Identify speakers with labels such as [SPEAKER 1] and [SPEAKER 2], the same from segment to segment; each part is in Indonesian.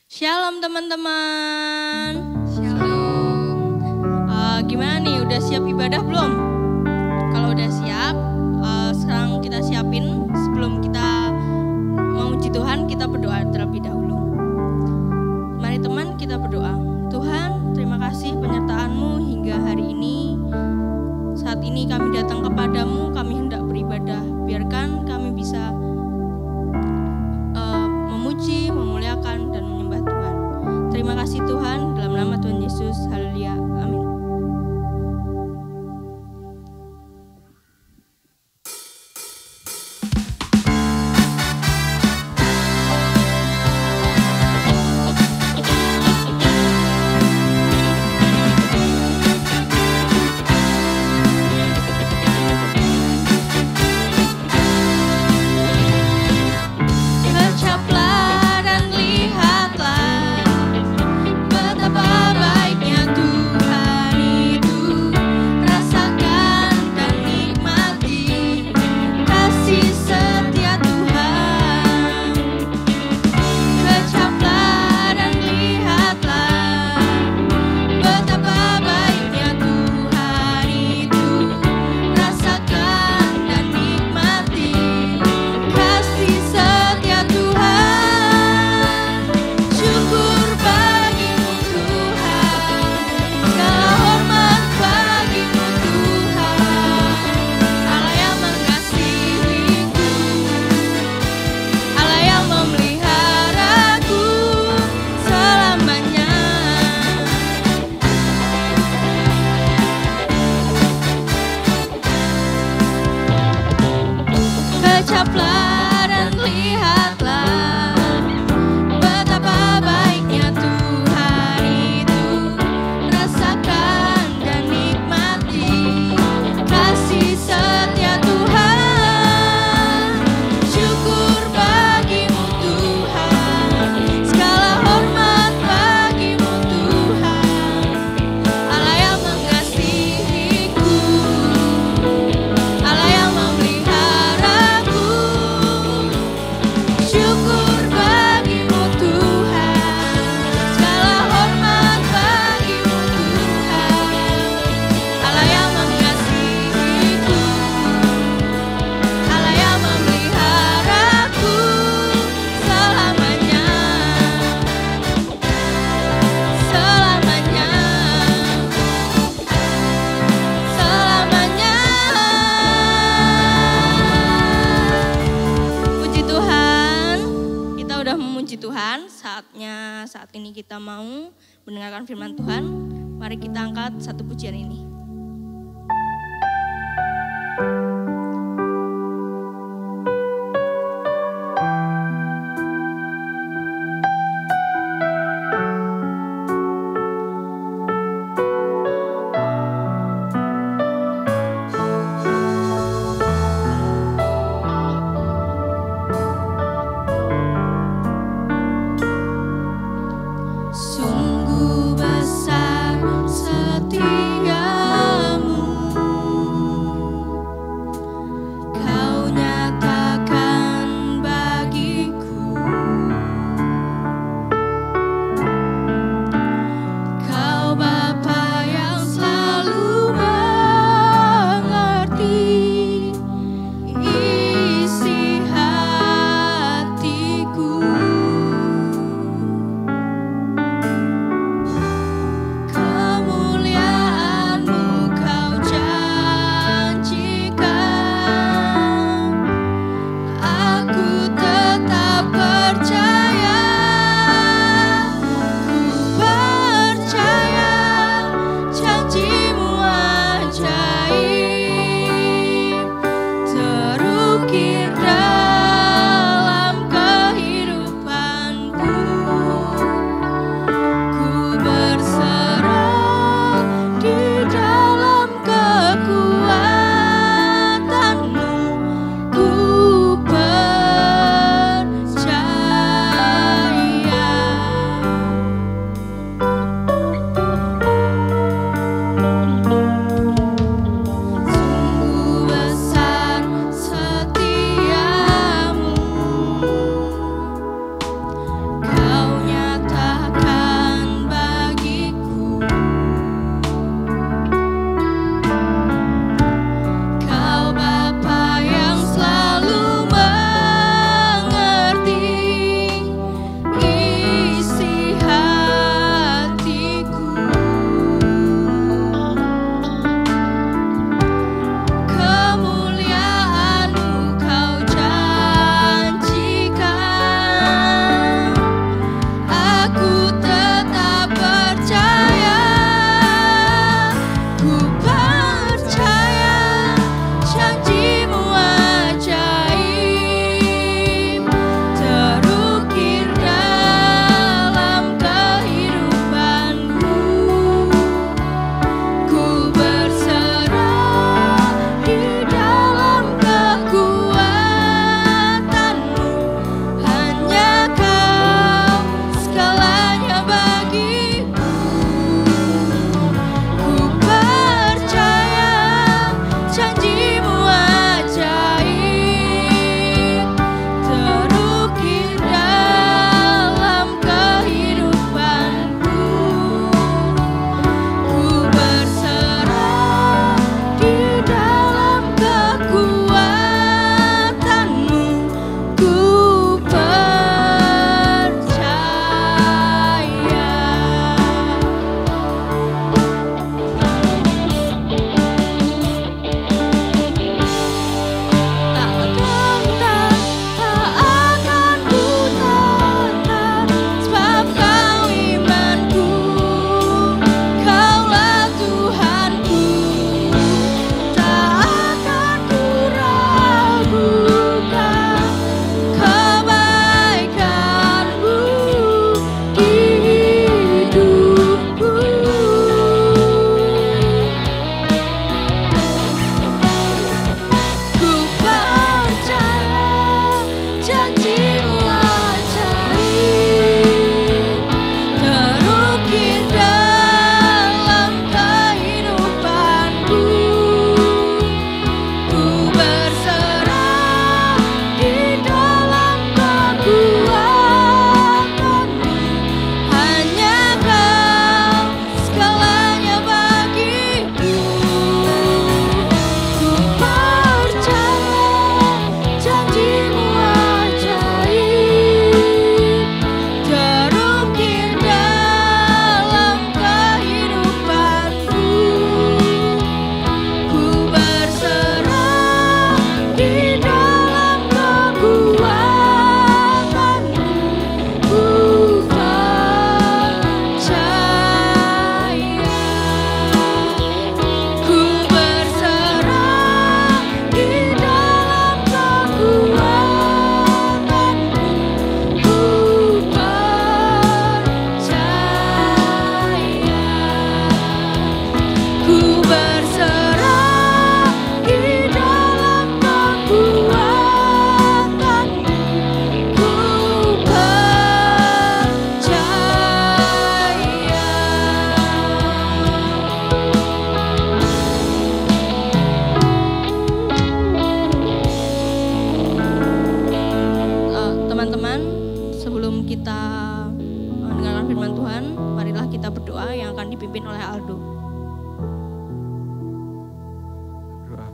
[SPEAKER 1] Shalom teman-teman.
[SPEAKER 2] Shalom.
[SPEAKER 1] Gimana nih, udah siap ibadah belum? Kalau udah siap, sekarang kita siapin. Sebelum kita memuji Tuhan, kita berdoa terlebih dahulu. Mari teman, kita berdoa. Tuhan, terima kasih penyertaan-Mu hingga hari ini. Saat ini kami datang kepadamu, kami hendak beribadah. Biarkan kami bisa memuji, memuliakan, dan menyembah Tuhan. Terima kasih Tuhan, dalam nama Tuhan Yesus. Haleluya. Amin. Bercaplah dan lihatlah betapa baiknya Tuhan itu. Rasakan dan nikmati kasih setia Tuhan. Bercaplah dan lihatlah betapa baiknya Tuhan itu. Rasakan dan nikmati kasih setia Tuhan. Syukur bagimu Tuhan, segala hormat bagimu Tuhan. Allah yang mengasihiku, Allah yang memeliharaku selamanya. Kecaplah dan lihatlah betapa baiknya Tuhan itu. Rasakan dan nikmati kasih setia Tuhan. Syukur bagimu Tuhan, segala hormat bagimu Tuhan. Allah yang mengasihiku, Allah yang memeliharaku. Syukur bagimu Tuhan, segala hormat bagimu Tuhan. Allah yang mengasihiku, Allah yang memeliharaku selamanya, selamanya, selamanya. Puji Tuhan, kita udah memuji Tuhan. Saat ini kita mau mendengarkan firman Tuhan. Mari kita angkat satu pujian ini. Sungguh besar setia mendengarkan firman Tuhan, marilah kita berdoa yang akan dipimpin oleh Aldo.
[SPEAKER 3] Doa.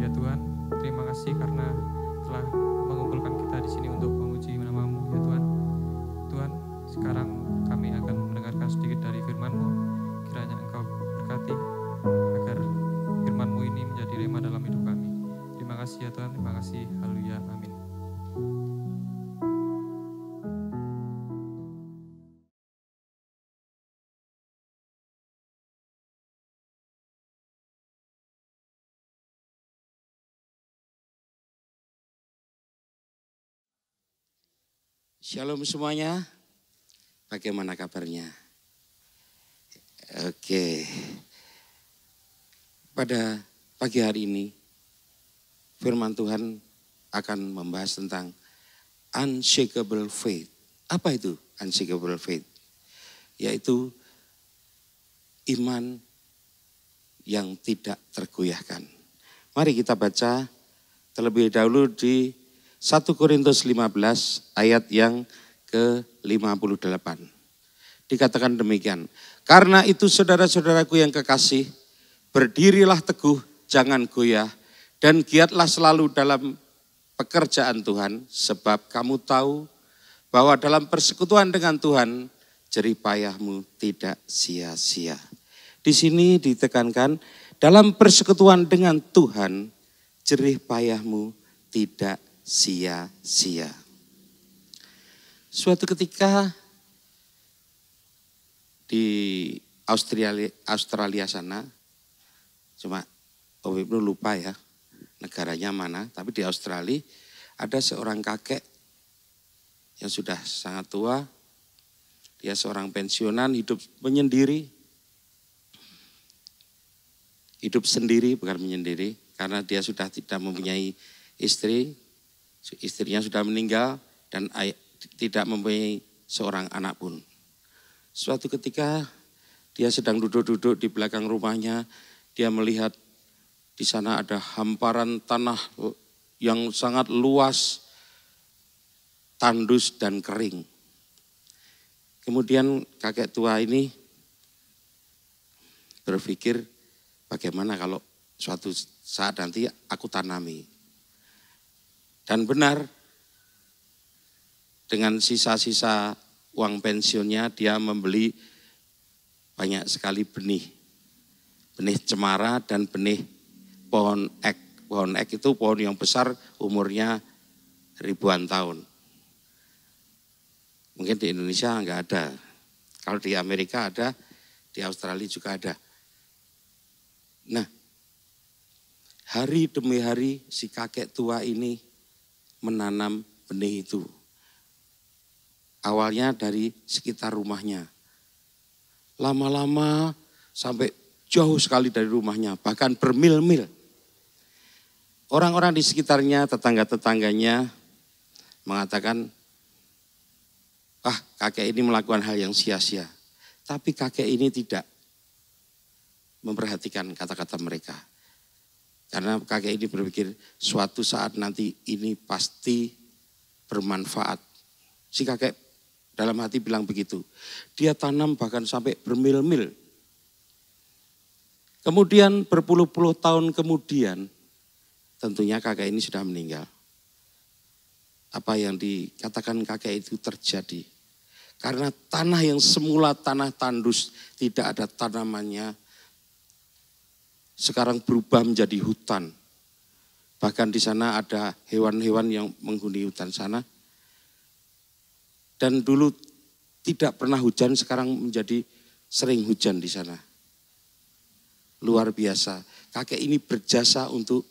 [SPEAKER 3] Ya Tuhan, terima kasih karena telah mengumpulkan kita di sini untuk memuji nama-Mu ya Tuhan. Tuhan, sekarang kami akan mendengarkan sedikit dari firman-Mu. Kiranya Engkau berkati agar firman-Mu ini menjadi rema dalam hidup kami. Terima kasih ya Tuhan, terima kasih. Haleluya, amin.
[SPEAKER 4] Shalom semuanya, bagaimana kabarnya? Oke, pada pagi hari ini firman Tuhan akan membahas tentang unshakable faith. Apa itu unshakable faith? Yaitu iman yang tidak tergoyahkan. Mari kita baca terlebih dahulu di 1 Korintus 15 ayat yang ke-58. Dikatakan demikian. Karena itu saudara-saudaraku yang kekasih, berdirilah teguh, jangan goyah, dan giatlah selalu dalam pekerjaan Tuhan, sebab kamu tahu bahwa dalam persekutuan dengan Tuhan, jerih payahmu tidak sia-sia. Di sini ditekankan, dalam persekutuan dengan Tuhan, jerih payahmu tidak sia-sia. Suatu ketika di Australia sana, cuma Om Ibnu lupa ya negaranya mana, tapi di Australia ada seorang kakek yang sudah sangat tua, dia seorang pensiunan, hidup menyendiri, hidup sendiri bukan menyendiri, karena dia sudah tidak mempunyai istri, istrinya sudah meninggal dan tidak mempunyai seorang anak pun. Suatu ketika dia sedang duduk-duduk di belakang rumahnya, dia melihat di sana ada hamparan tanah yang sangat luas, tandus dan kering. Kemudian kakek tua ini berpikir, bagaimana kalau suatu saat nanti aku tanami. Dan benar, dengan sisa-sisa uang pensiunnya dia membeli banyak sekali benih. Benih cemara dan benih pohon ek. Pohon ek itu pohon yang besar, umurnya ribuan tahun. Mungkin di Indonesia enggak ada. Kalau di Amerika ada, di Australia juga ada. Nah, hari demi hari si kakek tua ini menanam benih itu. Awalnya dari sekitar rumahnya. Lama-lama sampai jauh sekali dari rumahnya, bahkan bermil-mil. Orang-orang di sekitarnya, tetangga-tetangganya mengatakan, kakek ini melakukan hal yang sia-sia. Tapi kakek ini tidak memperhatikan kata-kata mereka. Karena kakek ini berpikir suatu saat nanti ini pasti bermanfaat. Si kakek dalam hati bilang begitu. Dia tanam bahkan sampai bermil-mil. Kemudian berpuluh-puluh tahun kemudian tentunya kakek ini sudah meninggal. Apa yang dikatakan kakek itu terjadi. Karena tanah yang semula tanah tandus tidak ada tanamannya, sekarang berubah menjadi hutan. Bahkan di sana ada hewan-hewan yang menghuni hutan sana. Dan dulu tidak pernah hujan, sekarang menjadi sering hujan di sana. Luar biasa. Kakek ini berjasa untuk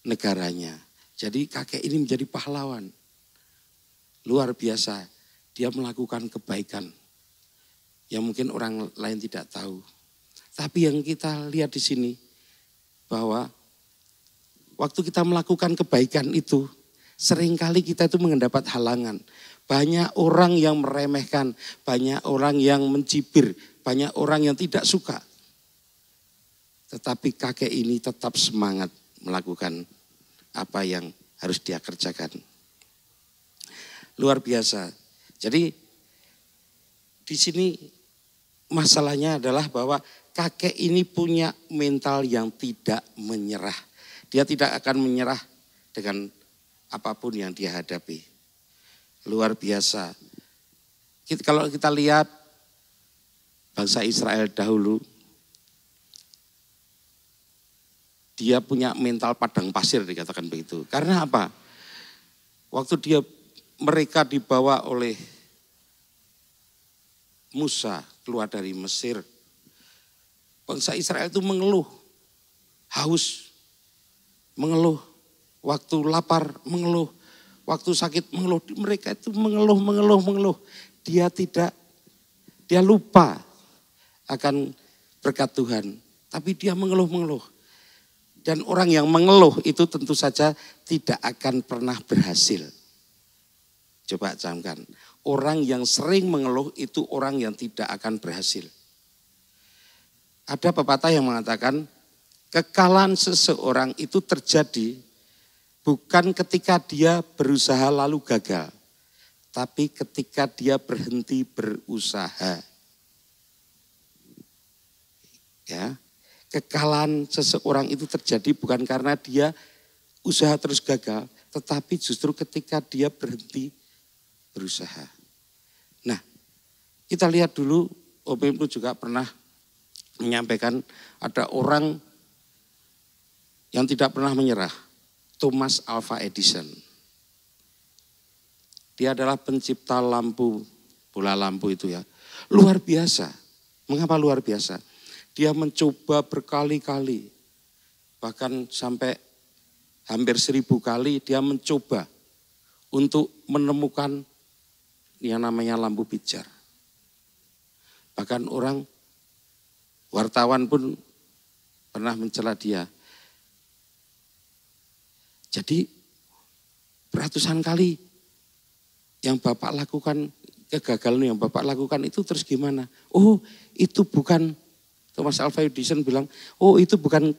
[SPEAKER 4] negaranya. Jadi kakek ini menjadi pahlawan. Luar biasa. Dia melakukan kebaikan yang mungkin orang lain tidak tahu. Tapi yang kita lihat di sini bahwa waktu kita melakukan kebaikan itu, seringkali kita itu mendapat halangan. Banyak orang yang meremehkan, banyak orang yang mencibir, banyak orang yang tidak suka. Tetapi kakek ini tetap semangat melakukan apa yang harus dia kerjakan. Luar biasa. Jadi di sini masalahnya adalah bahwa kakek ini punya mental yang tidak menyerah. Dia tidak akan menyerah dengan apapun yang dia hadapi. Luar biasa. Kalau kita lihat bangsa Israel dahulu, dia punya mental padang pasir dikatakan begitu. Karena apa? Waktu mereka dibawa oleh Musa keluar dari Mesir, bangsa Israel itu mengeluh, haus, mengeluh, waktu lapar mengeluh, waktu sakit mengeluh. Mereka itu mengeluh. Dia lupa akan berkat Tuhan, tapi dia mengeluh. Dan orang yang mengeluh itu tentu saja tidak akan pernah berhasil. Coba camkan, orang yang sering mengeluh itu orang yang tidak akan berhasil. Ada pepatah yang mengatakan kekalahan seseorang itu terjadi bukan ketika dia berusaha lalu gagal, tapi ketika dia berhenti berusaha. Ya, kekalahan seseorang itu terjadi bukan karena dia usaha terus gagal, tetapi justru ketika dia berhenti berusaha. Nah, kita lihat dulu, Om Ibnu juga pernah menyampaikan ada orang yang tidak pernah menyerah, Thomas Alva Edison. Dia adalah pencipta lampu, bola lampu itu ya. Luar biasa. Mengapa luar biasa? Dia mencoba berkali-kali, bahkan sampai hampir 1000 kali dia mencoba untuk menemukan yang namanya lampu pijar. Bahkan wartawan pun pernah mencela dia. Jadi ratusan kali yang Bapak lakukan, kegagalan yang Bapak lakukan itu terus gimana? Oh, itu bukan, Thomas Alva Edison bilang, oh itu bukan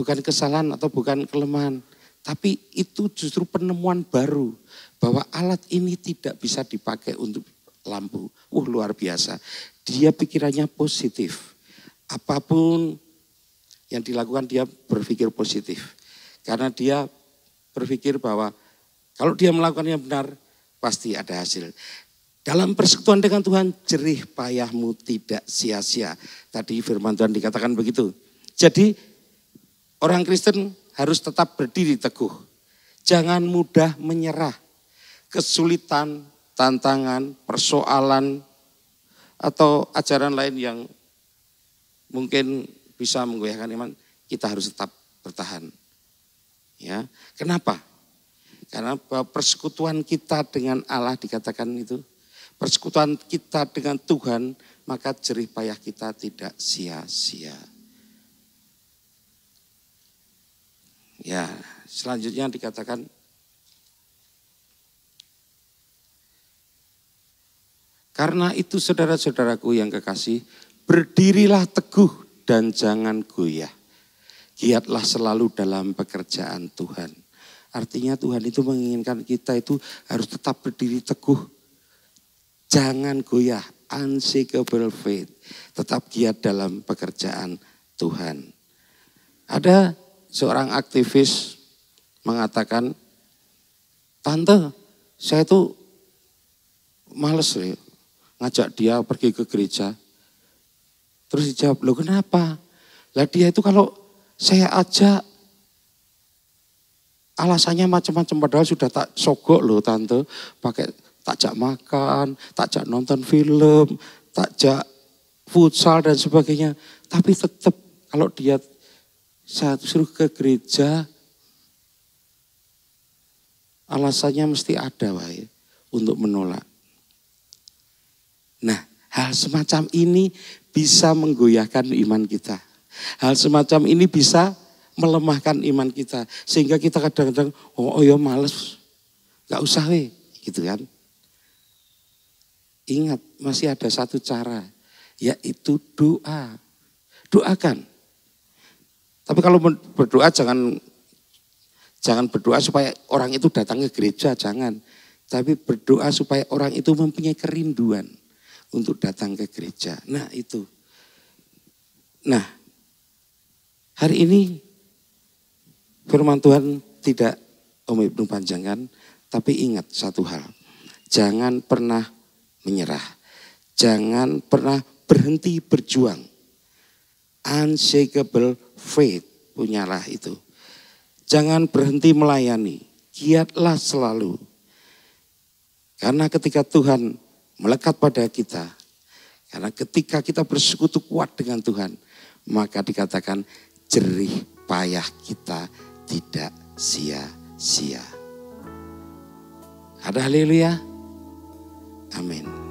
[SPEAKER 4] kesalahan atau bukan kelemahan. Tapi itu justru penemuan baru bahwa alat ini tidak bisa dipakai untuk lampu. Luar biasa. Dia pikirannya positif. Apapun yang dilakukan dia berpikir positif. Karena dia berpikir bahwa kalau dia melakukan yang benar pasti ada hasil. Dalam persekutuan dengan Tuhan jerih payahmu tidak sia-sia. Tadi firman Tuhan dikatakan begitu. Jadi orang Kristen harus tetap berdiri teguh. Jangan mudah menyerah. Kesulitan, tantangan, persoalan, atau ajaran lain yang mungkin bisa menggoyahkan iman, kita harus tetap bertahan. Ya, kenapa? Karena persekutuan kita dengan Allah dikatakan itu, persekutuan kita dengan Tuhan, maka jerih payah kita tidak sia-sia. Ya, selanjutnya dikatakan karena itu saudara-saudaraku yang kekasih, berdirilah teguh dan jangan goyah. Giatlah selalu dalam pekerjaan Tuhan. Artinya Tuhan itu menginginkan kita itu harus tetap berdiri teguh. Jangan goyah, unshakable faith. Tetap giat dalam pekerjaan Tuhan. Ada seorang aktivis mengatakan, tante saya itu males ngajak dia pergi ke gereja. Terus dijawab, loh kenapa? Lah dia itu kalau saya ajak alasannya macam-macam, padahal sudah tak sogok loh tante. Pakai takjak makan, takjak nonton film, takjak futsal dan sebagainya. Tapi tetap kalau dia saya suruh ke gereja, alasannya mesti ada wae untuk menolak. Nah, hal semacam ini bisa menggoyahkan iman kita. Hal semacam ini bisa melemahkan iman kita. Sehingga kita kadang-kadang, oh ya males, gak usah gitu kan. Ingat, masih ada satu cara, yaitu doa. Doakan. Tapi kalau berdoa jangan berdoa supaya orang itu datang ke gereja, jangan. tapi berdoa supaya orang itu mempunyai kerinduan untuk datang ke gereja. Nah itu. Nah hari ini firman Tuhan tidak Om Ibnu panjangkan, tapi ingat satu hal. Jangan pernah menyerah. Jangan pernah berhenti berjuang. Unshakable faith, punyalah itu. Jangan berhenti melayani. Giatlah selalu. Karena ketika Tuhan melekat pada kita, karena ketika kita bersekutu kuat dengan Tuhan, maka dikatakan jerih payah kita tidak sia-sia. Ada haleluya? Amin.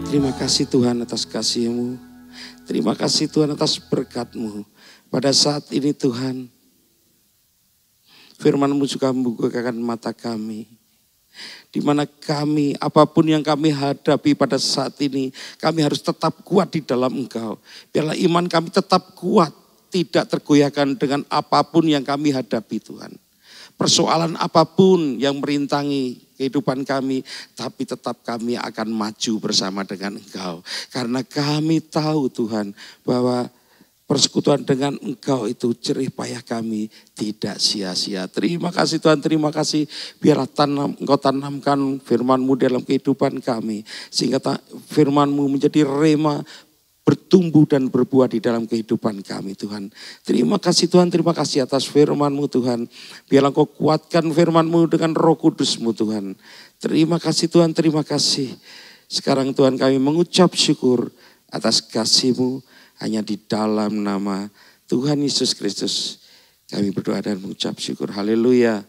[SPEAKER 4] Terima kasih Tuhan atas kasih-Mu. Terima kasih Tuhan atas berkat-Mu. Pada saat ini Tuhan, firman-Mu juga membukakan mata kami. Di mana kami, apapun yang kami hadapi pada saat ini, kami harus tetap kuat di dalam Engkau. Biarlah iman kami tetap kuat, tidak tergoyahkan dengan apapun yang kami hadapi Tuhan. Persoalan apapun yang merintangi kehidupan kami, tapi tetap kami akan maju bersama dengan Engkau. Karena kami tahu Tuhan bahwa persekutuan dengan Engkau itu jerih payah kami tidak sia-sia. Terima kasih Tuhan, terima kasih. Biarlah Engkau tanamkan firman-Mu dalam kehidupan kami. Sehingga firman-Mu menjadi rema, bertumbuh dan berbuah di dalam kehidupan kami Tuhan. Terima kasih Tuhan, terima kasih atas firman-Mu Tuhan. Biarlah Engkau kuatkan firman-Mu dengan Roh Kudus-Mu Tuhan. Terima kasih Tuhan, terima kasih. Sekarang Tuhan kami mengucap syukur atas kasih-Mu. Hanya di dalam nama Tuhan Yesus Kristus kami berdoa dan mengucap syukur. Haleluya.